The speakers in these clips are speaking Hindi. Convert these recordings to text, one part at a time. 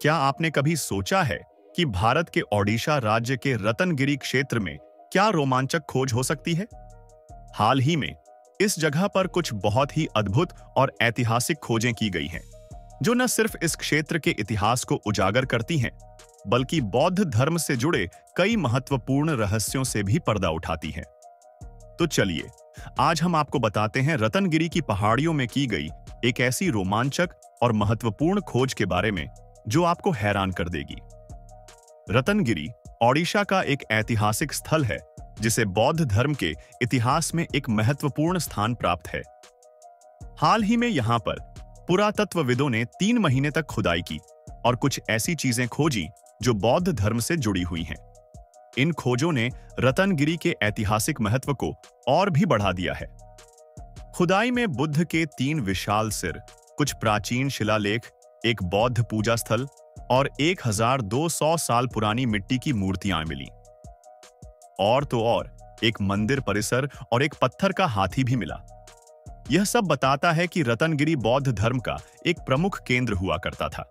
क्या आपने कभी सोचा है कि भारत के ओडिशा राज्य के रत्नगिरी क्षेत्र में क्या रोमांचक खोज हो सकती है? हाल ही में इस जगह पर कुछ बहुत ही अद्भुत और ऐतिहासिक खोजें की गई हैं, जो न सिर्फ इस क्षेत्र के इतिहास को उजागर करती हैं, बल्कि बौद्ध धर्म से जुड़े कई महत्वपूर्ण रहस्यों से भी पर्दा उठाती हैं। तो चलिए, आज हम आपको बताते हैं रत्नगिरी की पहाड़ियों में की गई एक ऐसी रोमांचक और महत्वपूर्ण खोज के बारे में जो आपको हैरान कर देगी। रत्नगिरी ओडिशा का एक ऐतिहासिक स्थल है जिसे बौद्ध धर्म के इतिहास में एक महत्वपूर्ण स्थान प्राप्त है। हाल ही में यहां पर पुरातत्वविदों ने 3 महीने तक खुदाई की और कुछ ऐसी चीजें खोजी जो बौद्ध धर्म से जुड़ी हुई हैं। इन खोजों ने रत्नगिरी के ऐतिहासिक महत्व को और भी बढ़ा दिया है। खुदाई में बुद्ध के 3 विशाल सिर, कुछ प्राचीन शिलालेख, एक बौद्ध पूजा स्थल और 1200 साल पुरानी मिट्टी की मूर्तियां मिली। और तो और एक मंदिर परिसर और एक पत्थर का हाथी भी मिला। यह सब बताता है कि रत्नगिरी बौद्ध धर्म का एक प्रमुख केंद्र हुआ करता था।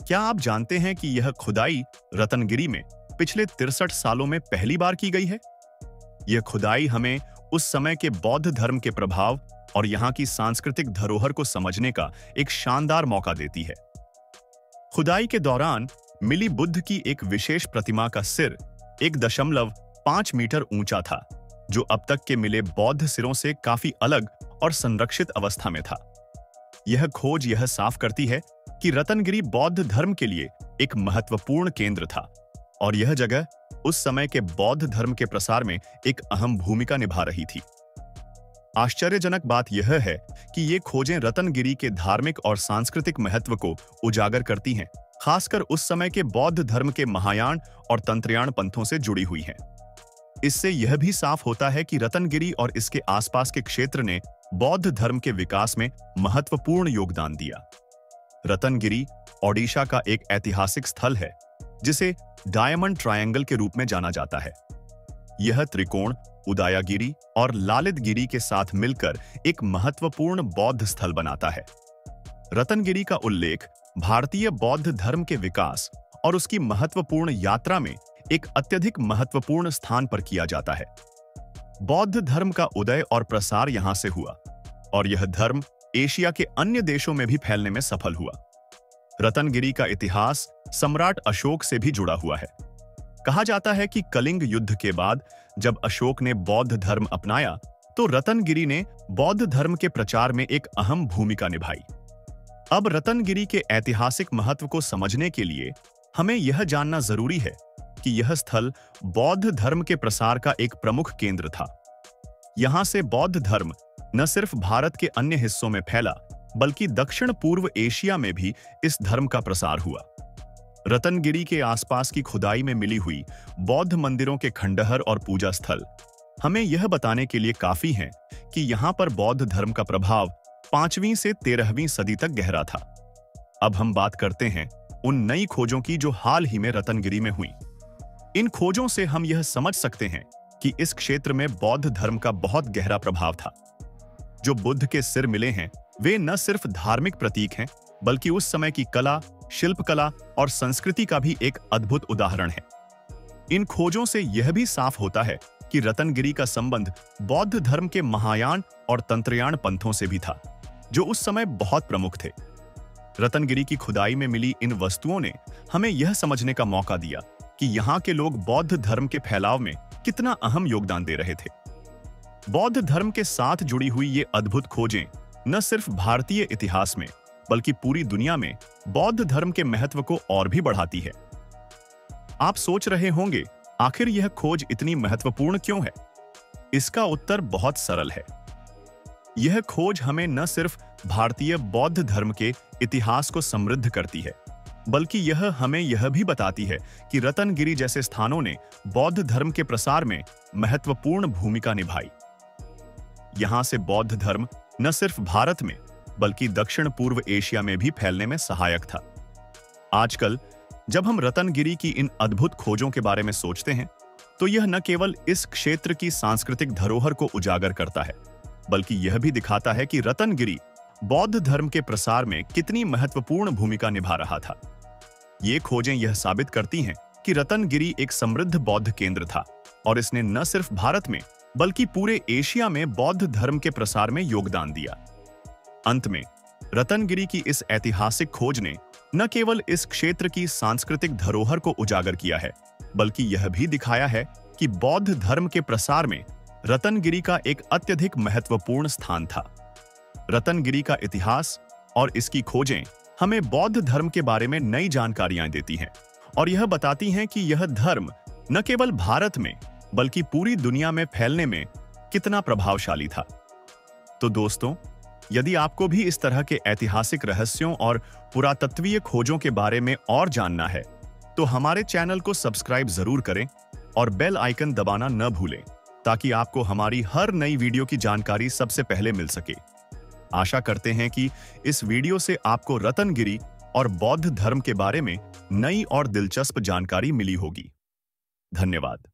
क्या आप जानते हैं कि यह खुदाई रत्नगिरी में पिछले 63 सालों में पहली बार की गई है? यह खुदाई हमें उस समय के बौद्ध धर्म के प्रभाव और यहाँ की सांस्कृतिक धरोहर को समझने का एक शानदार मौका देती है। खुदाई के दौरान मिली बुद्ध की एक विशेष प्रतिमा का सिर 1.5 मीटर ऊंचा था, जो अब तक के मिले बौद्ध सिरों से काफी अलग और संरक्षित अवस्था में था। यह खोज यह साफ करती है कि रत्नगिरी बौद्ध धर्म के लिए एक महत्वपूर्ण केंद्र था और यह जगह उस समय के बौद्ध धर्म के प्रसार में एक अहम भूमिका निभा रही थी। आश्चर्यजनक बात यह है कि ये खोजें रत्नगिरी के धार्मिक और सांस्कृतिक महत्व को उजागर करती हैं, खासकर उस समय के बौद्ध धर्म के महायान और तंत्रयान पंथों से जुड़ी हुई हैं। इससे यह भी साफ होता है कि रत्नगिरी और इसके आसपास के क्षेत्र ने बौद्ध धर्म के विकास में महत्वपूर्ण योगदान दिया। रत्नगिरी ओडिशा का एक ऐतिहासिक स्थल है जिसे डायमंड ट्रायंगल के रूप में जाना जाता है। यह त्रिकोण उदयगिरी और ललितगिरी के साथ मिलकर एक महत्वपूर्ण बौद्ध स्थल बनाता है। रत्नगिरी का उल्लेख भारतीय बौद्ध धर्म के विकास और उसकी महत्वपूर्ण यात्रा में एक अत्यधिक महत्वपूर्ण स्थान पर किया जाता है। बौद्ध धर्म का उदय और प्रसार यहां से हुआ और यह धर्म एशिया के अन्य देशों में भी फैलने में सफल हुआ। रत्नगिरी का इतिहास सम्राट अशोक से भी जुड़ा हुआ है। कहा जाता है कि कलिंग युद्ध के बाद जब अशोक ने बौद्ध धर्म अपनाया तो रत्नगिरी ने बौद्ध धर्म के प्रचार में एक अहम भूमिका निभाई। अब रत्नगिरी के ऐतिहासिक महत्व को समझने के लिए हमें यह जानना जरूरी है कि यह स्थल बौद्ध धर्म के प्रसार का एक प्रमुख केंद्र था। यहां से बौद्ध धर्म न सिर्फ भारत के अन्य हिस्सों में फैला, बल्कि दक्षिण पूर्व एशिया में भी इस धर्म का प्रसार हुआ। रत्नगिरी के आसपास की खुदाई में मिली हुई बौद्ध मंदिरों के खंडहर और पूजा स्थल हमें यह बताने के लिए काफी हैं कि यहाँ पर बौद्ध धर्म का प्रभाव 5वीं से 13वीं सदी तक गहरा था। अब हम बात करते हैं उन नई खोजों की जो हाल ही में रत्नगिरी में हुई। इन खोजों से हम यह समझ सकते हैं कि इस क्षेत्र में बौद्ध धर्म का बहुत गहरा प्रभाव था। जो बुद्ध के सिर मिले हैं वे न सिर्फ धार्मिक प्रतीक हैं, बल्कि उस समय की कला, शिल्पकला और संस्कृति का भी एक अद्भुत उदाहरण है। इन खोजों से यह भी साफ होता है कि रत्नगिरी का संबंध बौद्ध धर्म के महायान और तंत्रयान पंथों से भी था, जो उस समय बहुत प्रमुख थे। रत्नगिरी की खुदाई में मिली इन वस्तुओं ने हमें यह समझने का मौका दिया कि यहाँ के लोग बौद्ध धर्म के फैलाव में कितना अहम योगदान दे रहे थे। बौद्ध धर्म के साथ जुड़ी हुई ये अद्भुत खोजें न सिर्फ भारतीय इतिहास में, बल्कि पूरी दुनिया में बौद्ध धर्म के महत्व को और भी बढ़ाती है। आप सोच रहे होंगे, आखिर यह खोज इतनी महत्वपूर्ण क्यों है? इसका उत्तर बहुत सरल है। यह खोज हमें न सिर्फ भारतीय बौद्ध धर्म के इतिहास को समृद्ध करती है, बल्कि यह हमें यह भी बताती है कि रत्नगिरी जैसे स्थानों ने बौद्ध धर्म के प्रसार में महत्वपूर्ण भूमिका निभाई। यहां से बौद्ध धर्म न सिर्फ भारत में, बल्कि दक्षिण पूर्व एशिया में भी फैलने में सहायक था। आजकल जब हम रत्नगिरी की इन अद्भुत खोजों के बारे में सोचते हैं, तो यह न केवल इस क्षेत्र की सांस्कृतिक धरोहर को उजागर करता है, बल्कि यह भी दिखाता है कि रत्नगिरी बौद्ध धर्म के प्रसार में कितनी महत्वपूर्ण भूमिका निभा रहा था। ये खोजें यह साबित करती हैं कि रतनगिरी एक समृद्ध बौद्ध केंद्र था और इसने न सिर्फ भारत में बल्कि पूरे एशिया में बौद्ध धर्म के प्रसार में योगदान दिया। अंत में रतनगिरी की इस ऐतिहासिक खोज ने न केवल इस क्षेत्र की सांस्कृतिक धरोहर को उजागर किया है, बल्कि यह भी दिखाया है कि बौद्ध धर्म के प्रसार में रतनगिरी का एक अत्यधिक महत्वपूर्ण स्थान था। रतनगिरी का इतिहास और इसकी खोजें हमें बौद्ध धर्म के बारे में नई जानकारियां देती हैं और यह बताती हैं कि यह धर्म न केवल भारत में बल्कि पूरी दुनिया में फैलने में कितना प्रभावशाली था। तो दोस्तों, यदि आपको भी इस तरह के ऐतिहासिक रहस्यों और पुरातत्वीय खोजों के बारे में और जानना है, तो हमारे चैनल को सब्सक्राइब जरूर करें और बेल आइकन दबाना न भूलें, ताकि आपको हमारी हर नई वीडियो की जानकारी सबसे पहले मिल सके। आशा करते हैं कि इस वीडियो से आपको रतनगिरी और बौद्ध धर्म के बारे में नई और दिलचस्प जानकारी मिली होगी। धन्यवाद।